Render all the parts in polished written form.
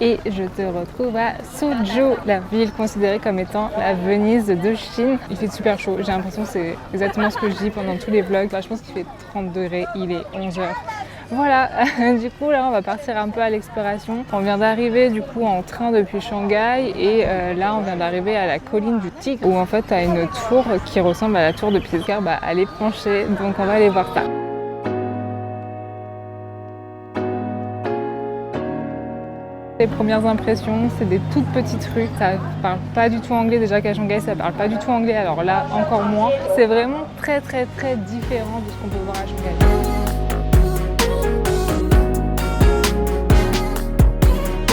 et je te retrouve à Suzhou, la ville considérée comme étant la Venise de Chine. Il fait super chaud, j'ai l'impression que c'est exactement ce que je dis pendant tous les vlogs. Là, je pense qu'il fait 30 degrés, il est 11h. Voilà, du coup là on va partir un peu à l'exploration. On vient d'arriver du coup en train depuis Shanghai et là on vient d'arriver à la colline du Tigre où en fait tu as une tour qui ressemble à la tour de Pisa. Elle est penchée, donc on va aller voir ça. Les premières impressions, c'est des toutes petites rues. Ça parle pas du tout anglais, déjà qu'à Shanghai ça parle pas du tout anglais, alors là encore moins. C'est vraiment très différent de ce qu'on peut voir à Shanghai.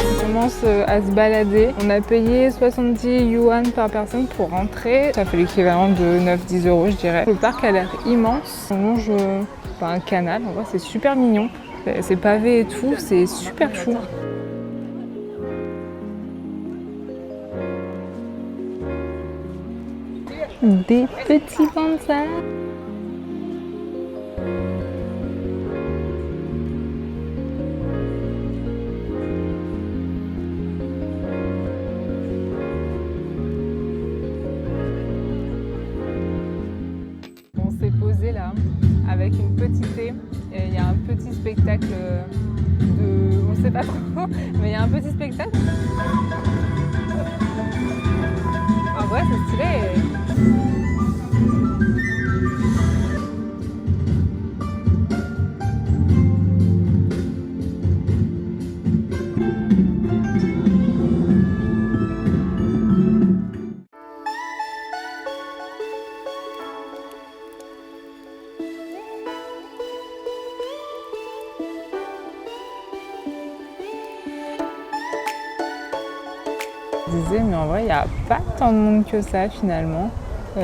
On commence à se balader. On a payé 70 yuan par personne pour rentrer. Ça fait l'équivalent de 9-10 € je dirais. Le parc a l'air immense. On longe un canal, en vrai c'est super mignon. C'est pavé et tout, c'est super chou. Des petits pandas. On s'est posé là avec une petite thé et il y a un petit spectacle de... on sait pas trop, mais il y a un petit spectacle. En vrai c'est stylé. Mais en vrai il n'y a pas tant de monde que ça finalement.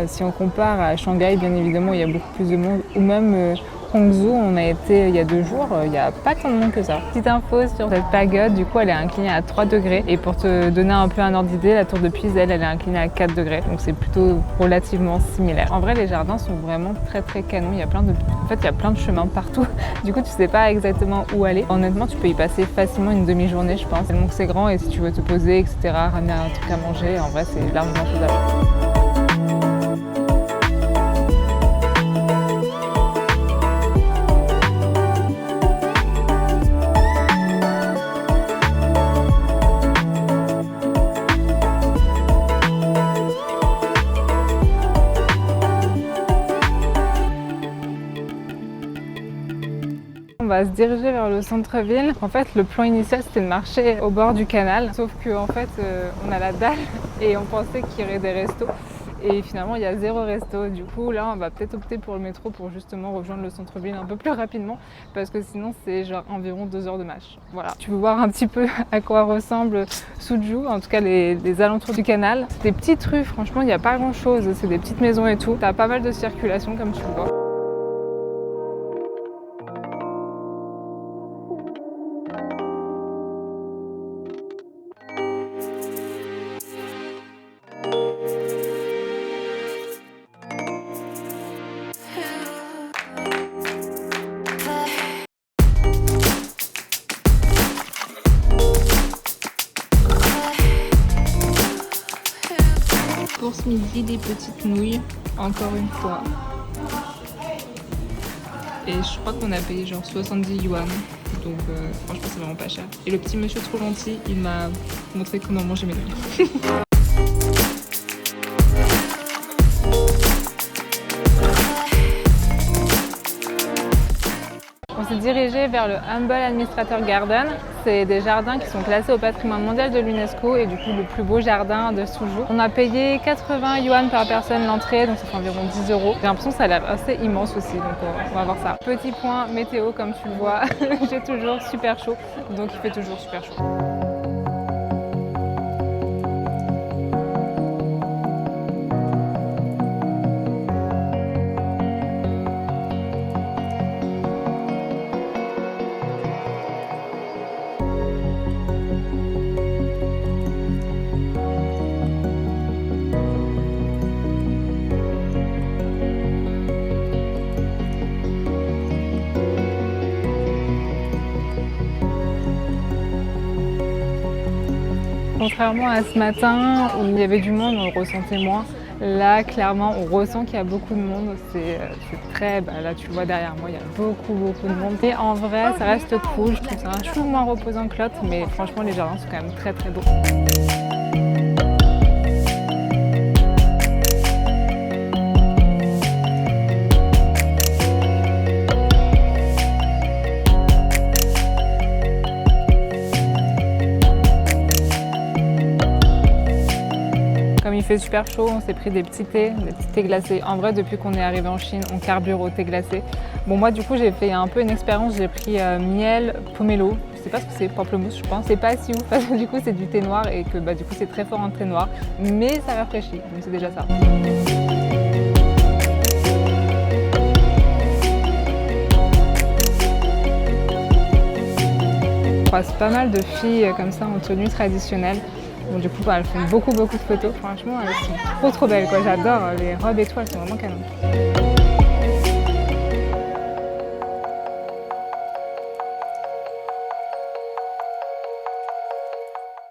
Si on compare à Shanghai, bien évidemment il y a beaucoup plus de monde, ou même Hangzhou, on a été il y a 2 jours, il n'y a pas tant de monde que ça. Petite info sur cette pagode, du coup elle est inclinée à 3 degrés et pour te donner un peu un ordre d'idée, la tour de Pise elle est inclinée à 4 degrés, donc c'est plutôt relativement similaire. En vrai les jardins sont vraiment très canons, il y a plein de chemins partout, du coup tu sais pas exactement où aller. Honnêtement tu peux y passer facilement une demi-journée je pense, tellement que c'est grand et si tu veux te poser etc, ramener un truc à manger, en vrai c'est largement faisable. On va se diriger vers le centre-ville. En fait, le plan initial, c'était de marcher au bord du canal. Sauf qu'en fait, on a la dalle et on pensait qu'il y aurait des restos. Et finalement, il y a 0 resto. Du coup, là, on va peut-être opter pour le métro pour justement rejoindre le centre-ville un peu plus rapidement. Parce que sinon, c'est genre environ 2 heures de marche. Voilà. Tu veux voir un petit peu à quoi ressemble Suzhou, en tout cas les alentours du canal. Des petites rues, franchement, il n'y a pas grand-chose. C'est des petites maisons et tout. T'as pas mal de circulation, comme tu le vois. Pour ce midi, des petites nouilles, encore une fois. Et je crois qu'on a payé genre 70 yuan. Donc franchement c'est vraiment pas cher. Et le petit monsieur trop gentil, il m'a montré comment manger mes nouilles. On s'est dirigé vers le Humble Administrator Garden. C'est des jardins qui sont classés au patrimoine mondial de l'UNESCO et du coup le plus beau jardin de Suzhou. On a payé 80 yuan par personne l'entrée, donc ça fait environ 10 €. J'ai l'impression que ça a l'air assez immense aussi, donc on va voir ça. Petit point météo, comme tu le vois, j'ai toujours super chaud, donc il fait toujours super chaud. Contrairement à ce matin où il y avait du monde, on le ressentait moins. Là, clairement, on ressent qu'il y a beaucoup de monde. C'est très... là, tu le vois derrière moi, il y a beaucoup de monde. Et en vrai, ça reste cool. Je trouve ça un chou moins reposant que l'autre, mais franchement, les jardins sont quand même très beaux. Comme il fait super chaud, on s'est pris des petits thés glacés. En vrai, depuis qu'on est arrivé en Chine, on carbure au thé glacé. Bon, moi, du coup, j'ai fait un peu une expérience. J'ai pris miel, pomelo. Je sais pas ce que c'est, pamplemousse, je pense. C'est pas si ouf parce que du coup, c'est du thé noir et que du coup, c'est très fort en thé noir. Mais ça rafraîchit, donc c'est déjà ça. Je croise pas mal de filles comme ça en tenue traditionnelle. Bon, du coup, elles font beaucoup de photos. Franchement, elles sont trop belles, quoi. J'adore les robes et tout, elles sont vraiment canon.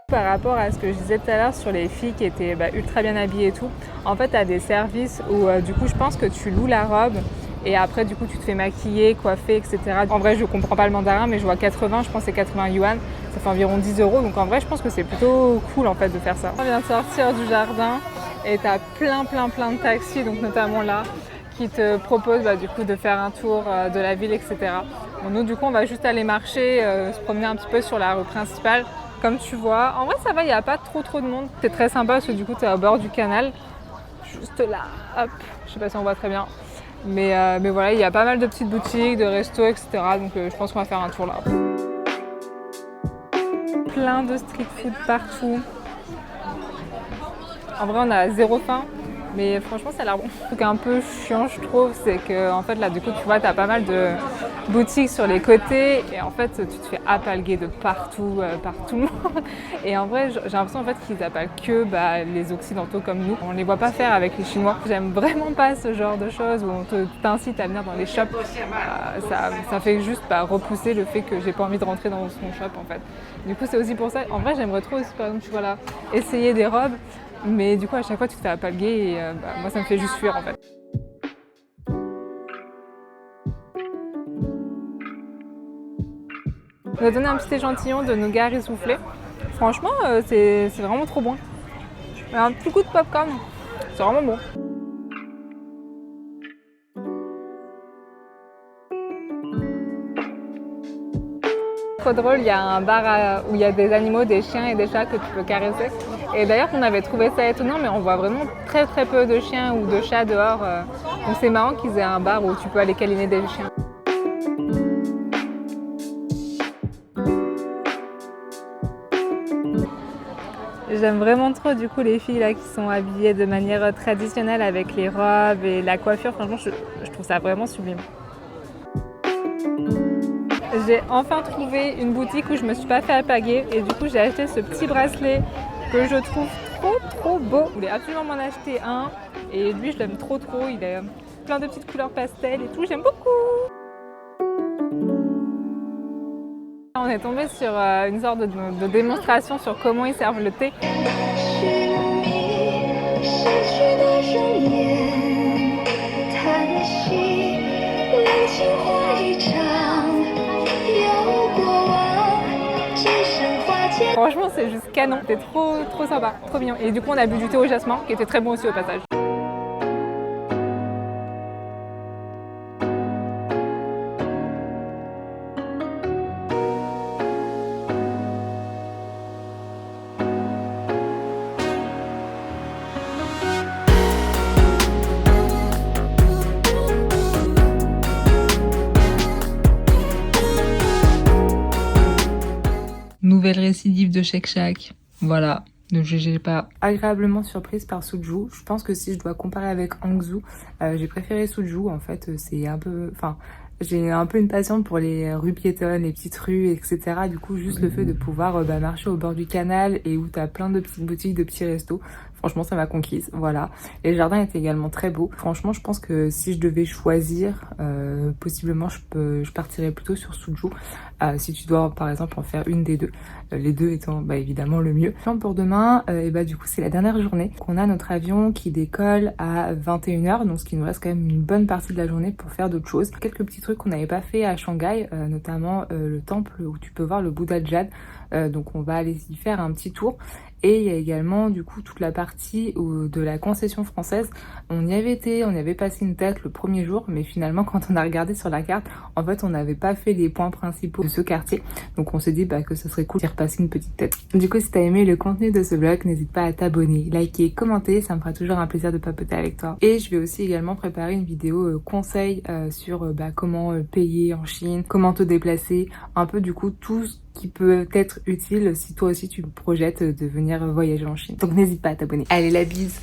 Par rapport à ce que je disais tout à l'heure sur les filles qui étaient ultra bien habillées et tout, en fait, tu as des services où du coup, je pense que tu loues la robe et après, du coup, tu te fais maquiller, coiffer, etc. En vrai, je comprends pas le mandarin, mais je vois 80, je pense que c'est 80 yuan. Ça fait environ 10 €. Donc en vrai, je pense que c'est plutôt cool en fait de faire ça. On vient de sortir du jardin et tu as plein de taxis, donc notamment là, qui te proposent du coup de faire un tour de la ville, etc. Bon, nous, du coup, on va juste aller marcher, se promener un petit peu sur la rue principale. Comme tu vois, en vrai, ça va, il n'y a pas trop de monde. C'est très sympa parce que du coup, tu es au bord du canal. Juste là, hop, je sais pas si on voit très bien. Mais voilà, il y a pas mal de petites boutiques, de restos, etc. Donc je pense qu'on va faire un tour là. Plein de street food partout. En vrai, on a zéro faim, mais franchement, ça a l'air bon. Un truc un peu chiant, je trouve, c'est que en fait, là, du coup, tu vois, tu as pas mal de boutiques sur les côtés et en fait, tu te fais appalguer de partout, par tout le monde. Et en vrai, j'ai l'impression en fait qu'ils appellent que les Occidentaux comme nous. On les voit pas faire avec les Chinois. J'aime vraiment pas ce genre de choses où on t'incite à venir dans les shops. Ça fait juste repousser le fait que j'ai pas envie de rentrer dans son shop en fait. Du coup, c'est aussi pour ça. En vrai, j'aimerais trop aussi, par exemple, tu vois là, essayer des robes. Mais du coup, à chaque fois, tu te fais appalguer et moi, ça me fait juste fuir en fait. On a donné un petit échantillon de nougat rissoufflé. Franchement, c'est vraiment trop bon. Un petit coup de popcorn, c'est vraiment bon. Trop drôle, il y a un bar où il y a des animaux, des chiens et des chats que tu peux caresser. Et d'ailleurs, on avait trouvé ça étonnant, mais on voit vraiment très peu de chiens ou de chats dehors. Donc c'est marrant qu'ils aient un bar où tu peux aller câliner des chiens. J'aime vraiment trop du coup les filles là qui sont habillées de manière traditionnelle avec les robes et la coiffure. Franchement, je trouve ça vraiment sublime. J'ai enfin trouvé une boutique où je me suis pas fait alpaguer et du coup j'ai acheté ce petit bracelet que je trouve trop beau. Je voulais absolument m'en acheter un et lui je l'aime trop. Il a plein de petites couleurs pastel et tout, j'aime beaucoup. On est tombé sur une sorte de démonstration sur comment ils servent le thé. Franchement, c'est juste canon. C'était trop sympa, trop mignon. Et du coup, on a bu du thé au jasmin, qui était très bon aussi au passage. Nouvelle récidive de Shake Shack. Voilà, ne jugez pas. Agréablement surprise par Suju. Je pense que si je dois comparer avec Hangzhou, j'ai préféré Suju. En fait, c'est un peu... Enfin, j'ai un peu une passion pour les rues piétonnes, les petites rues, etc. Du coup, juste le fait de pouvoir marcher au bord du canal et où t'as plein de petites boutiques, de petits restos. Franchement, ça m'a conquise, voilà. Et le jardin était également très beau. Franchement, je pense que si je devais choisir, possiblement, je partirais plutôt sur Suju. Si tu dois, par exemple, en faire une des deux. Les deux étant, évidemment, le mieux. Plan pour demain, et du coup, c'est la dernière journée qu'on a notre avion qui décolle à 21h. Donc, ce qui nous reste quand même une bonne partie de la journée pour faire d'autres choses. Quelques petits trucs qu'on n'avait pas fait à Shanghai, notamment le temple où tu peux voir le Bouddha de Jade. Donc, on va aller y faire un petit tour. Et il y a également du coup toute la partie de la concession française. On y avait été, on y avait passé une tête le premier jour, mais finalement quand on a regardé sur la carte, en fait on n'avait pas fait les points principaux de ce quartier. Donc on s'est dit que ce serait cool d'y repasser une petite tête. Du coup si t'as aimé le contenu de ce vlog, n'hésite pas à t'abonner, liker, commenter, ça me fera toujours un plaisir de papoter avec toi. Et je vais aussi également préparer une vidéo conseil sur comment payer en Chine, comment te déplacer, un peu du coup tout qui peut être utile si toi aussi tu projettes de venir voyager en Chine. Donc n'hésite pas à t'abonner. Allez, la bise!